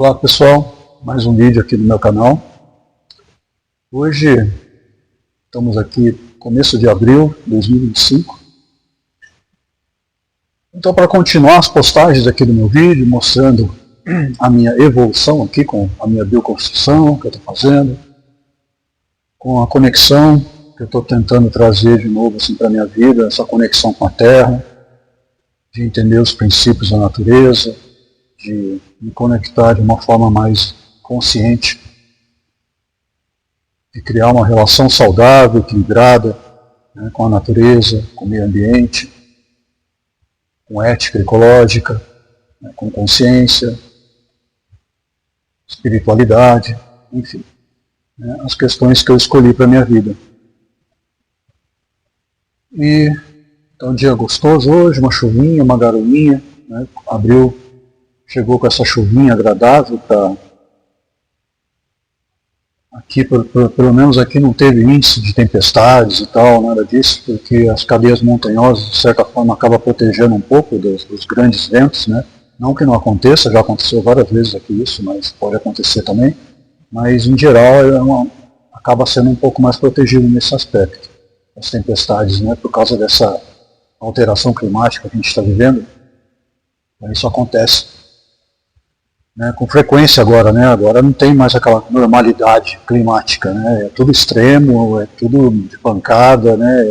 Olá pessoal, mais um vídeo aqui no meu canal. Hoje estamos aqui começo de abril de 2025. Então, para continuar as postagens aqui do meu vídeo, mostrando a minha evolução aqui com a minha bioconstrução que eu estou fazendo, com a conexão que eu estou tentando trazer de novo assim, para a minha vida, essa conexão com a Terra, de entender os princípios da natureza, de me conectar de uma forma mais consciente, de criar uma relação saudável, equilibrada, né, com a natureza, com o meio ambiente, com ética ecológica, né, com consciência, espiritualidade, enfim, né, as questões que eu escolhi para a minha vida. E é um dia gostoso hoje, uma chuvinha, uma garoinha, né, abril. Chegou com essa chuvinha agradável para... Aqui, pelo menos aqui não teve índice de tempestades e tal, nada disso, porque as cadeias montanhosas, de certa forma, acabam protegendo um pouco dos grandes ventos, né? Não que não aconteça, já aconteceu várias vezes aqui isso, mas pode acontecer também. Mas, em geral, acaba sendo um pouco mais protegido nesse aspecto. As tempestades, né? Por causa dessa alteração climática que a gente está vivendo, isso acontece. Né, com frequência agora, né? Agora não tem mais aquela normalidade climática, né? É tudo extremo, é tudo de pancada, né?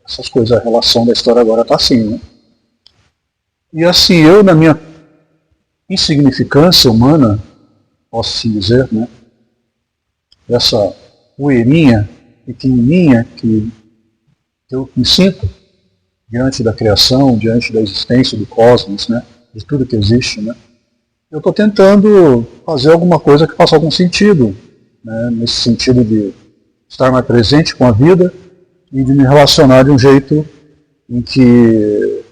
Essas coisas, a relação da história agora está assim, né? E assim, eu na minha insignificância humana, posso assim dizer, né? Essa poeirinha pequenininha que eu me sinto diante da criação, diante da existência do cosmos, né? De tudo que existe, né? Eu estou tentando fazer alguma coisa que faça algum sentido, né, nesse sentido de estar mais presente com a vida e de me relacionar de um jeito em que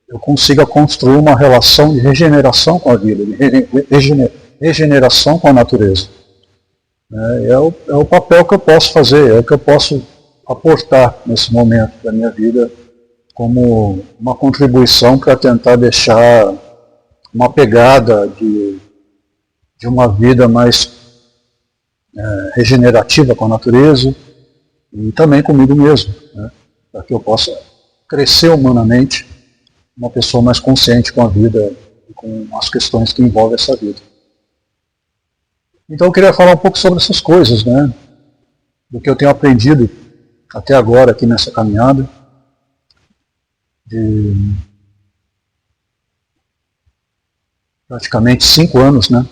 eu consiga construir uma relação de regeneração com a vida, de regeneração com a natureza. É o papel que eu posso fazer, é o que eu posso aportar nesse momento da minha vida como uma contribuição para tentar deixar uma pegada de uma vida mais regenerativa com a natureza e também comigo mesmo, né, para que eu possa crescer humanamente, uma pessoa mais consciente com a vida e com as questões que envolvem essa vida. Então eu queria falar um pouco sobre essas coisas, né, do que eu tenho aprendido até agora aqui nessa caminhada, de praticamente 5 anos, né?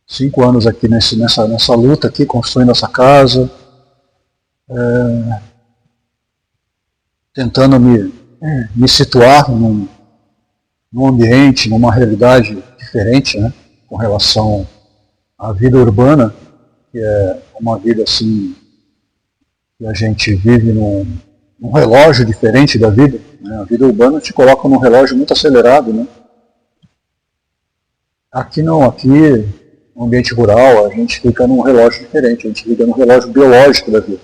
5 anos aqui nessa luta aqui, construindo essa casa, tentando me situar num ambiente, numa realidade diferente, né? Com relação à vida urbana, que é uma vida assim, que a gente vive num relógio diferente da vida, né? A vida urbana te coloca num relógio muito acelerado, né? Aqui não, aqui no ambiente rural a gente fica num relógio diferente, a gente fica num relógio biológico da vida.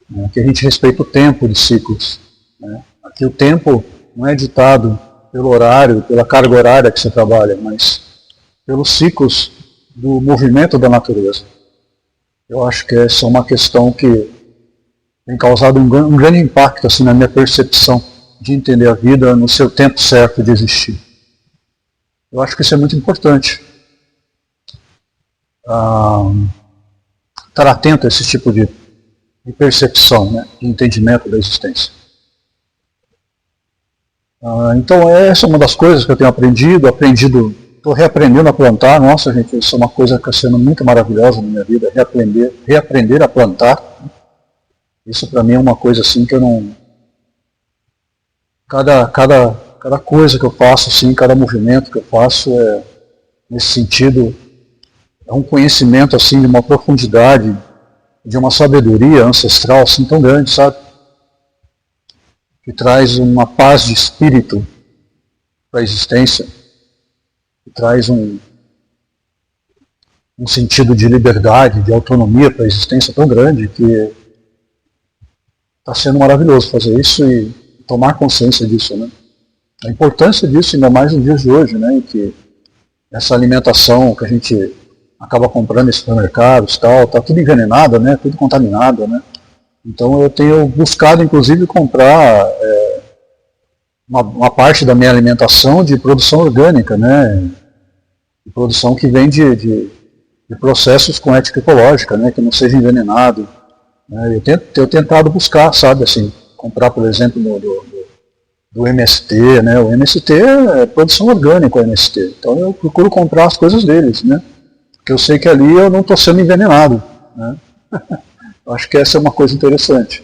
Né? Aqui a gente respeita o tempo de ciclos. Né? Aqui o tempo não é ditado pelo horário, pela carga horária que você trabalha, mas pelos ciclos do movimento da natureza. Eu acho que essa é uma questão que tem causado um grande impacto assim, na minha percepção de entender a vida no seu tempo certo de existir. Eu acho que isso é muito importante. Estar atento a esse tipo de percepção, né, de entendimento da existência. Então essa é uma das coisas que eu tenho aprendido, estou reaprendendo a plantar. Nossa gente, isso é uma coisa que está sendo muito maravilhosa na minha vida, reaprender a plantar. Isso para mim é uma coisa assim que eu não... Cada coisa que eu faço, assim, cada movimento que eu faço, nesse sentido, é um conhecimento assim, de uma profundidade, de uma sabedoria ancestral assim, tão grande, sabe? Que traz uma paz de espírito para a existência, que traz um sentido de liberdade, de autonomia para a existência tão grande que está sendo maravilhoso fazer isso e tomar consciência disso, né? A importância disso, ainda mais nos dias de hoje, né, em que essa alimentação que a gente acaba comprando em supermercados e tal, está tudo envenenado, né? Tudo contaminado, né? Então eu tenho buscado, inclusive, comprar uma parte da minha alimentação de produção orgânica, né? De produção que vem de processos com ética ecológica, né? Que não seja envenenado. Né? Eu tenho tentado buscar, sabe, assim, comprar, por exemplo, do MST, né? O MST é produção orgânica, o MST. Então eu procuro comprar as coisas deles, né? Porque eu sei que ali eu não estou sendo envenenado, né? Acho que essa é uma coisa interessante.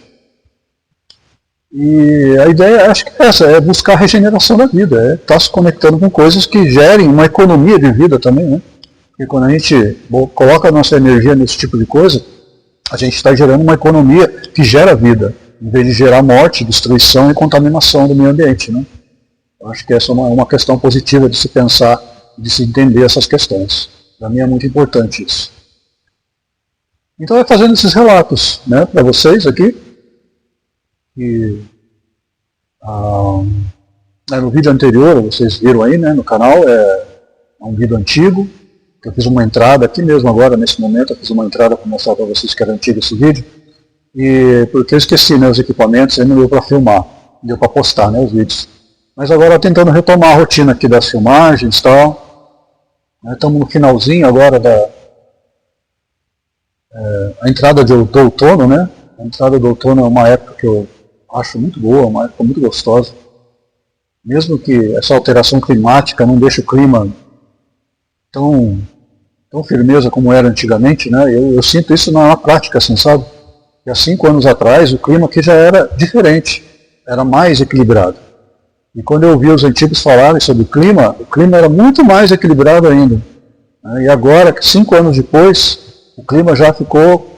E a ideia, acho que é essa, é buscar a regeneração da vida, é estar se conectando com coisas que gerem uma economia de vida também, né? Porque quando a gente coloca a nossa energia nesse tipo de coisa, a gente está gerando uma economia que gera vida, em vez de gerar morte, destruição e contaminação do meio ambiente, né? Eu acho que essa é uma questão positiva de se pensar, de se entender essas questões. Para mim é muito importante isso. Então é fazendo esses relatos, né, para vocês aqui. E, no vídeo anterior, vocês viram aí, né, no canal, é um vídeo antigo. Eu fiz uma entrada aqui mesmo agora, nesse momento, eu fiz uma entrada para mostrar para vocês que era antigo esse vídeo. E porque eu esqueci, né, os equipamentos, aí não deu para filmar, deu para postar, né, os vídeos. Mas agora tentando retomar a rotina aqui das filmagens e tal. Estamos no finalzinho agora a entrada do outono, né? A entrada do outono é uma época que eu acho muito boa, uma época muito gostosa. Mesmo que essa alteração climática não deixe o clima tão firmeza como era antigamente, né? Eu sinto isso na prática, assim, sabe? E há 5 anos atrás o clima aqui já era diferente, era mais equilibrado. E quando eu ouvi os antigos falarem sobre o clima era muito mais equilibrado ainda. E agora, 5 anos depois, o clima já ficou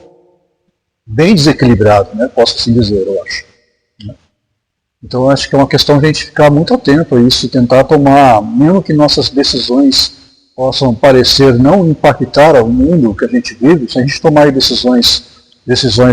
bem desequilibrado, né? Posso assim dizer, eu acho. Então eu acho que é uma questão de a gente ficar muito atento a isso, tentar tomar, mesmo que nossas decisões possam parecer não impactar o mundo que a gente vive, se a gente tomar decisões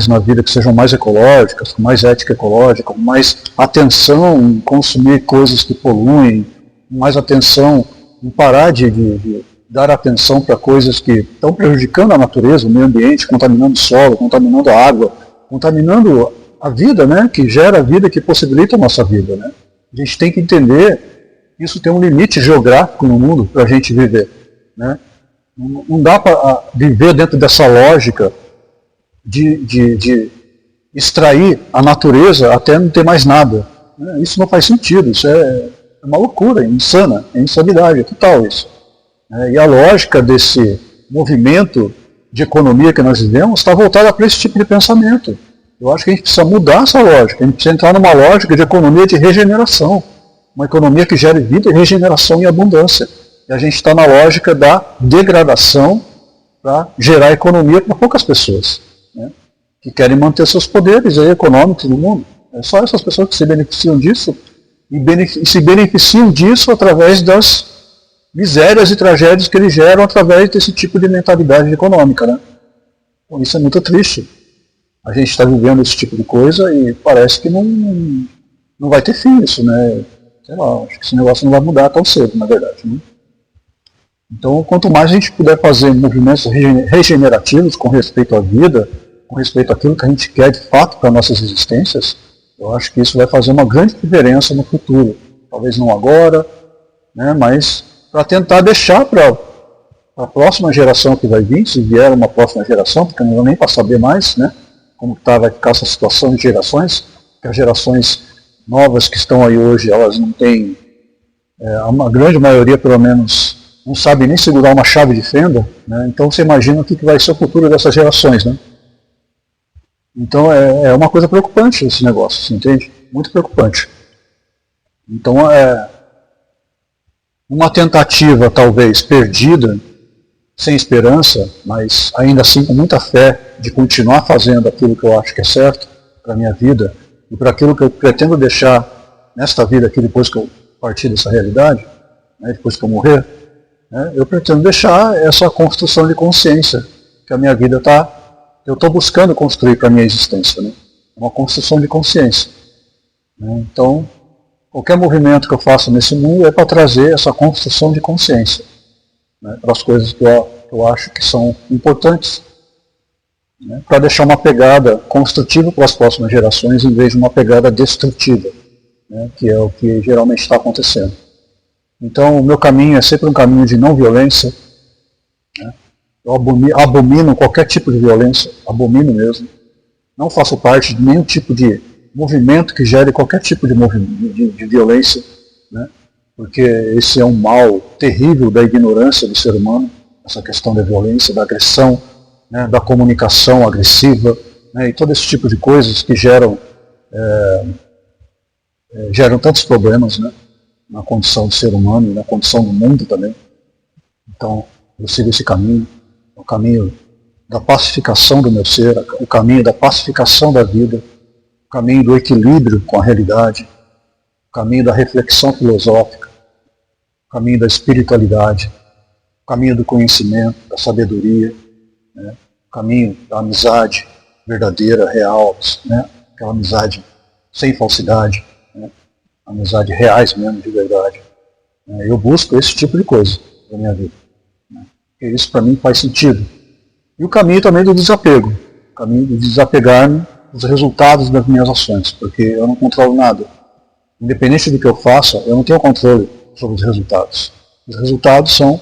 na vida que sejam mais ecológicas, com mais ética ecológica, com mais atenção em consumir coisas que poluem, com mais atenção em parar de dar atenção para coisas que estão prejudicando a natureza, o meio ambiente, contaminando o solo, contaminando a água, contaminando a vida, né, que gera a vida, que possibilita a nossa vida, né? A gente tem que entender que isso tem um limite geográfico no mundo para a gente viver, né? Não dá para viver dentro dessa lógica de extrair a natureza até não ter mais nada. Né? Isso não faz sentido, isso é uma loucura, é insana, é insanidade, é total isso. E a lógica desse movimento de economia que nós vivemos está voltada para esse tipo de pensamento. Eu acho que a gente precisa mudar essa lógica, a gente precisa entrar numa lógica de economia de regeneração, uma economia que gere vida, regeneração e abundância. E a gente está na lógica da degradação para gerar economia para poucas pessoas, né, que querem manter seus poderes aí, econômicos no mundo. É só essas pessoas que se beneficiam disso e se beneficiam disso através das misérias e tragédias que eles geram através desse tipo de mentalidade econômica, né? Então, isso é muito triste. A gente está vivendo esse tipo de coisa e parece que não vai ter fim isso, né? Sei lá, acho que esse negócio não vai mudar tão cedo, na verdade, né? Então, quanto mais a gente puder fazer movimentos regenerativos com respeito à vida, com respeito àquilo que a gente quer de fato para nossas existências, eu acho que isso vai fazer uma grande diferença no futuro. Talvez não agora, né, mas para tentar deixar para a próxima geração que vai vir, se vier uma próxima geração, porque não dá nem para saber mais, né, como vai ficar essa situação de gerações, que as gerações novas que estão aí hoje, elas não têm, a grande maioria pelo menos, não sabe nem segurar uma chave de fenda, né? Então você imagina o que vai ser o futuro dessas gerações, né? Então é uma coisa preocupante esse negócio, você entende? Muito preocupante. Então uma tentativa talvez perdida, sem esperança, mas ainda assim com muita fé de continuar fazendo aquilo que eu acho que é certo para a minha vida e para aquilo que eu pretendo deixar nesta vida aqui depois que eu partir dessa realidade, né, depois que eu morrer, né, eu pretendo deixar essa construção de consciência que a minha vida eu estou buscando construir para a minha existência, né, uma construção de consciência. Né, então, qualquer movimento que eu faça nesse mundo é para trazer essa construção de consciência. né, para as coisas que eu acho que são importantes, né, para deixar uma pegada construtiva para as próximas gerações em vez de uma pegada destrutiva, né, que é o que geralmente está acontecendo. Então, o meu caminho é sempre um caminho de não violência. Né? Eu abomino qualquer tipo de violência, abomino mesmo. Não faço parte de nenhum tipo de movimento que gere qualquer tipo de violência, né? Porque esse é um mal terrível da ignorância do ser humano, essa questão da violência, da agressão, né? Da comunicação agressiva, né? E todo esse tipo de coisas que geram tantos problemas, né? Na condição do ser humano e na condição do mundo também. Então, eu sigo esse caminho, o caminho da pacificação do meu ser, o caminho da pacificação da vida, o caminho do equilíbrio com a realidade, o caminho da reflexão filosófica, o caminho da espiritualidade, o caminho do conhecimento, da sabedoria, né? O caminho da amizade verdadeira, real, né? Aquela amizade sem falsidade, né? Amizade reais mesmo, de verdade. Eu busco esse tipo de coisa na minha vida. Porque isso para mim faz sentido. E o caminho também do desapego. O caminho de desapegar-me dos resultados das minhas ações, porque eu não controlo nada. Independente do que eu faça, eu não tenho controle sobre os resultados. Os resultados são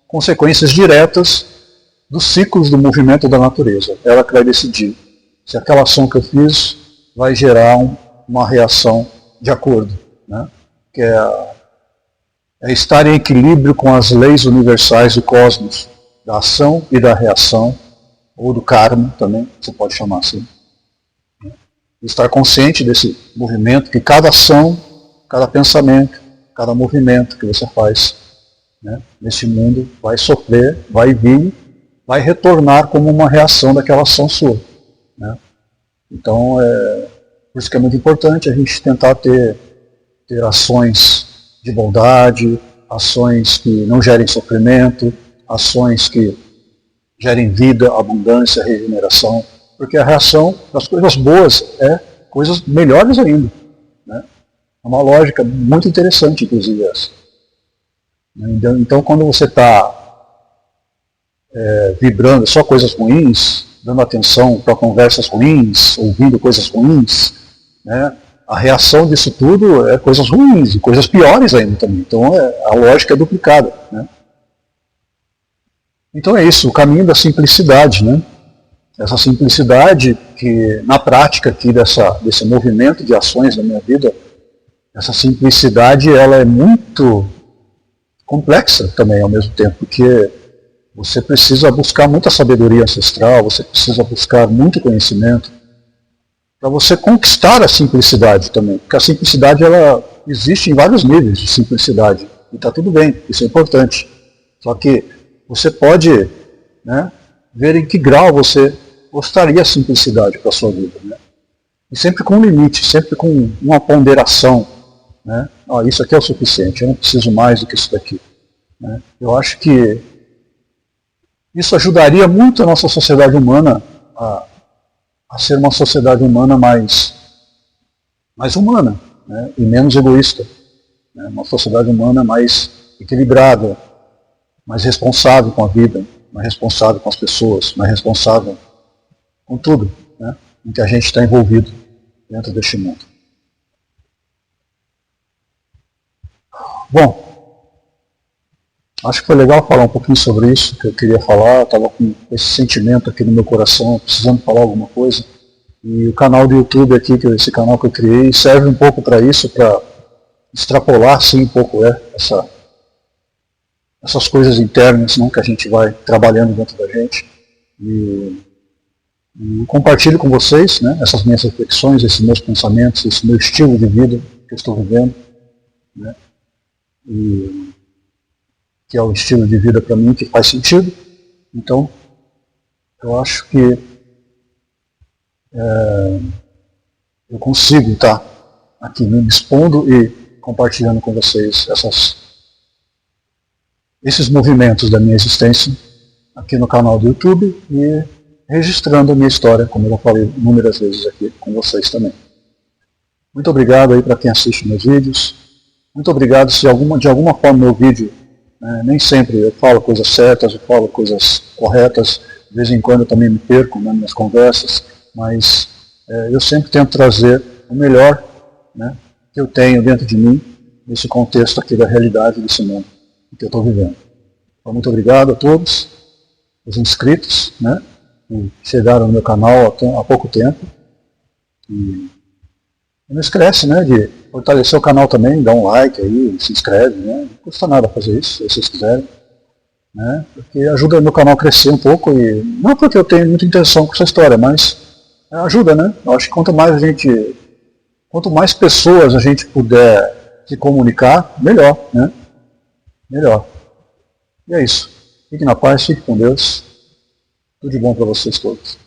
consequências diretas dos ciclos do movimento da natureza. Ela que vai decidir se aquela ação que eu fiz vai gerar uma reação de acordo, né? Que é estar em equilíbrio com as leis universais do cosmos, da ação e da reação, ou do karma também, você pode chamar assim. Estar consciente desse movimento, que cada ação, cada pensamento, cada movimento que você faz, né, nesse mundo vai sofrer, vai vir, vai retornar como uma reação daquela ação sua. Né? Então, por isso que é muito importante a gente tentar ter ações de bondade, ações que não gerem sofrimento, ações que gerem vida, abundância, regeneração, porque a reação das coisas boas é coisas melhores ainda. Né? É uma lógica muito interessante, inclusive, essa. Então, quando você está vibrando só coisas ruins, dando atenção para conversas ruins, ouvindo coisas ruins, né? A reação disso tudo é coisas ruins e coisas piores ainda também. Então a lógica é duplicada. Né? Então é isso, o caminho da simplicidade. Né? Essa simplicidade que na prática aqui desse movimento de ações da minha vida, essa simplicidade ela é muito complexa também ao mesmo tempo, porque você precisa buscar muita sabedoria ancestral, você precisa buscar muito conhecimento, para você conquistar a simplicidade também. Porque a simplicidade ela existe em vários níveis de simplicidade. E está tudo bem, isso é importante. Só que você pode, né, ver em que grau você gostaria a simplicidade para a sua vida. Né? E sempre com um limite, sempre com uma ponderação. Né? Isso aqui é o suficiente, eu não preciso mais do que isso daqui. Né? Eu acho que isso ajudaria muito a nossa sociedade humana a ser uma sociedade humana mais humana, né? E menos egoísta. Né? Uma sociedade humana mais equilibrada, mais responsável com a vida, mais responsável com as pessoas, mais responsável com tudo, né? Em que a gente está envolvido dentro deste mundo. Bom, acho que foi legal falar um pouquinho sobre isso, que eu queria falar, estava com esse sentimento aqui no meu coração, precisando falar alguma coisa. E o canal do YouTube aqui, esse canal que eu criei, serve um pouco para isso, para extrapolar sim um pouco essas coisas internas, né, que a gente vai trabalhando dentro da gente. E compartilho com vocês, né, essas minhas reflexões, esses meus pensamentos, esse meu estilo de vida que eu estou vivendo. Né, e que é o estilo de vida para mim que faz sentido. Então, eu acho que eu consigo estar aqui me expondo e compartilhando com vocês esses movimentos da minha existência aqui no canal do YouTube e registrando a minha história, como eu já falei inúmeras vezes aqui com vocês também. Muito obrigado aí para quem assiste meus vídeos. Muito obrigado se de alguma forma meu vídeo Nem sempre eu falo coisas certas, eu falo coisas corretas, de vez em quando eu também me perco nas minhas conversas, mas eu sempre tento trazer o melhor, né, que eu tenho dentro de mim, nesse contexto aqui da realidade desse mundo que eu estou vivendo. Então, muito obrigado a todos, os inscritos, né, que chegaram no meu canal há pouco tempo. E não esquece, né, de fortalecer o canal também, dá um like aí, se inscreve, né, não custa nada fazer isso, se vocês quiserem, né, porque ajuda o meu canal a crescer um pouco, e não porque eu tenho muita intenção com essa história, mas ajuda, né, eu acho que quanto mais pessoas a gente puder se comunicar, melhor, né, melhor. E é isso, fique na paz, fique com Deus, tudo de bom para vocês todos.